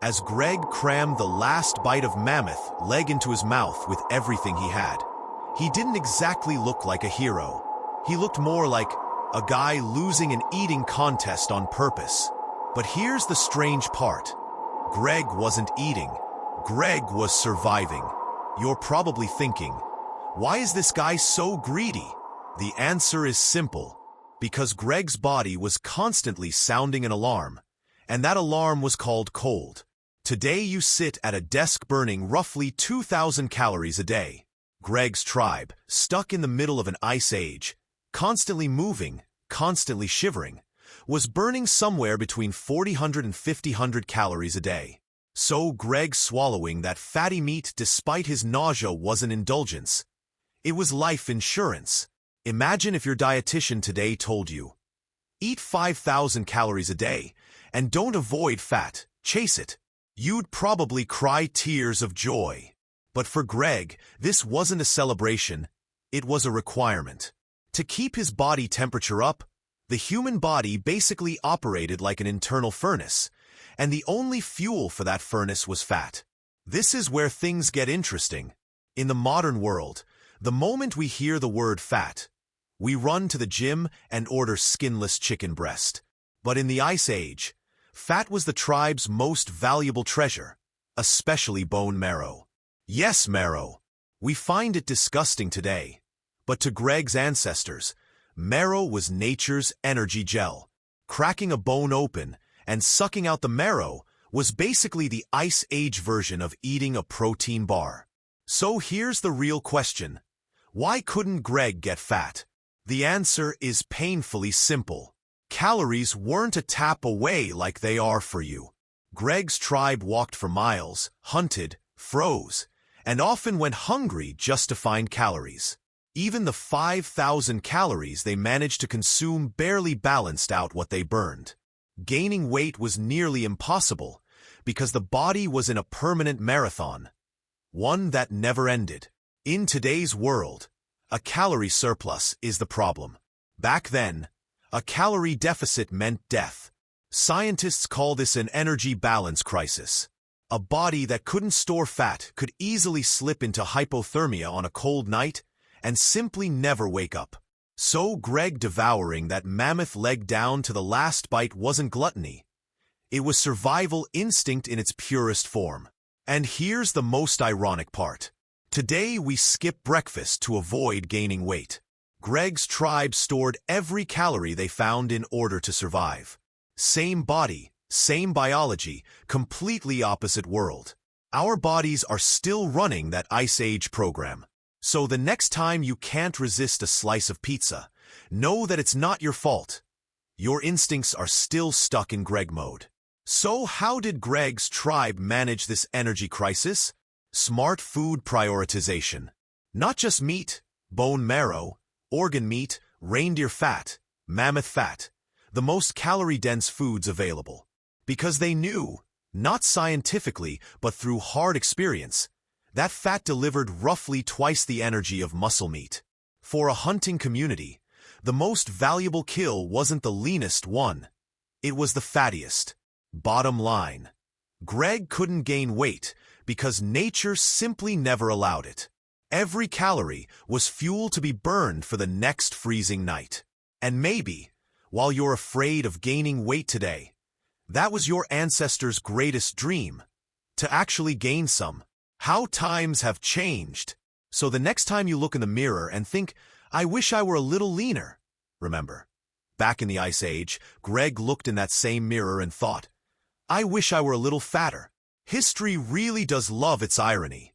as Greg crammed the last bite of mammoth leg into his mouth with everything he had. He didn't exactly look like a hero. He looked more like a guy losing an eating contest on purpose. But here's the strange part. Greg wasn't eating. Greg was surviving. You're probably thinking, why is this guy so greedy? The answer is simple. Because Greg's body was constantly sounding an alarm, and that alarm was called cold. Today you sit at a desk burning roughly 2,000 calories a day. Greg's tribe, stuck in the middle of an ice age, constantly moving, constantly shivering, was burning somewhere between 4,000 and 5,000 calories a day. So Greg swallowing that fatty meat despite his nausea was an indulgence. It was life insurance. Imagine if your dietitian today told you, eat 5,000 calories a day, and don't avoid fat, chase it. You'd probably cry tears of joy. But for Greg, this wasn't a celebration, it was a requirement. To keep his body temperature up, the human body basically operated like an internal furnace, and the only fuel for that furnace was fat. This is where things get interesting. In the modern world, the moment we hear the word fat, we run to the gym and order skinless chicken breast. But in the Ice Age, fat was the tribe's most valuable treasure, especially bone marrow. Yes, marrow. We find it disgusting today. But to Greg's ancestors, marrow was nature's energy gel. Cracking a bone open and sucking out the marrow was basically the Ice Age version of eating a protein bar. So here's the real question. Why couldn't Greg get fat? The answer is painfully simple. Calories weren't a tap away like they are for you. Greg's tribe walked for miles, hunted, froze, and often went hungry just to find calories. Even the 5,000 calories they managed to consume barely balanced out what they burned. Gaining weight was nearly impossible because the body was in a permanent marathon, one that never ended. In today's world, a calorie surplus is the problem. Back then, a calorie deficit meant death. Scientists call this an energy balance crisis. A body that couldn't store fat could easily slip into hypothermia on a cold night and simply never wake up. So Greg devouring that mammoth leg down to the last bite wasn't gluttony. It was survival instinct in its purest form. And here's the most ironic part. Today we skip breakfast to avoid gaining weight. Greg's tribe stored every calorie they found in order to survive. Same body, same biology, completely opposite world. Our bodies are still running that Ice Age program. So the next time you can't resist a slice of pizza, know that it's not your fault. Your instincts are still stuck in Greg mode. So how did Greg's tribe manage this energy crisis? Smart food prioritization. Not just meat, bone marrow, organ meat, reindeer fat, mammoth fat, the most calorie-dense foods available. Because they knew, not scientifically but through hard experience, that fat delivered roughly twice the energy of muscle meat. For a hunting community, the most valuable kill wasn't the leanest one. It was the fattiest. Bottom line, Greg couldn't gain weight because nature simply never allowed it. Every calorie was fuel to be burned for the next freezing night. And maybe, while you're afraid of gaining weight today, that was your ancestors' greatest dream, to actually gain some. How times have changed. So the next time you look in the mirror and think, I wish I were a little leaner, remember, back in the Ice Age, Greg looked in that same mirror and thought, I wish I were a little fatter. History really does love its irony.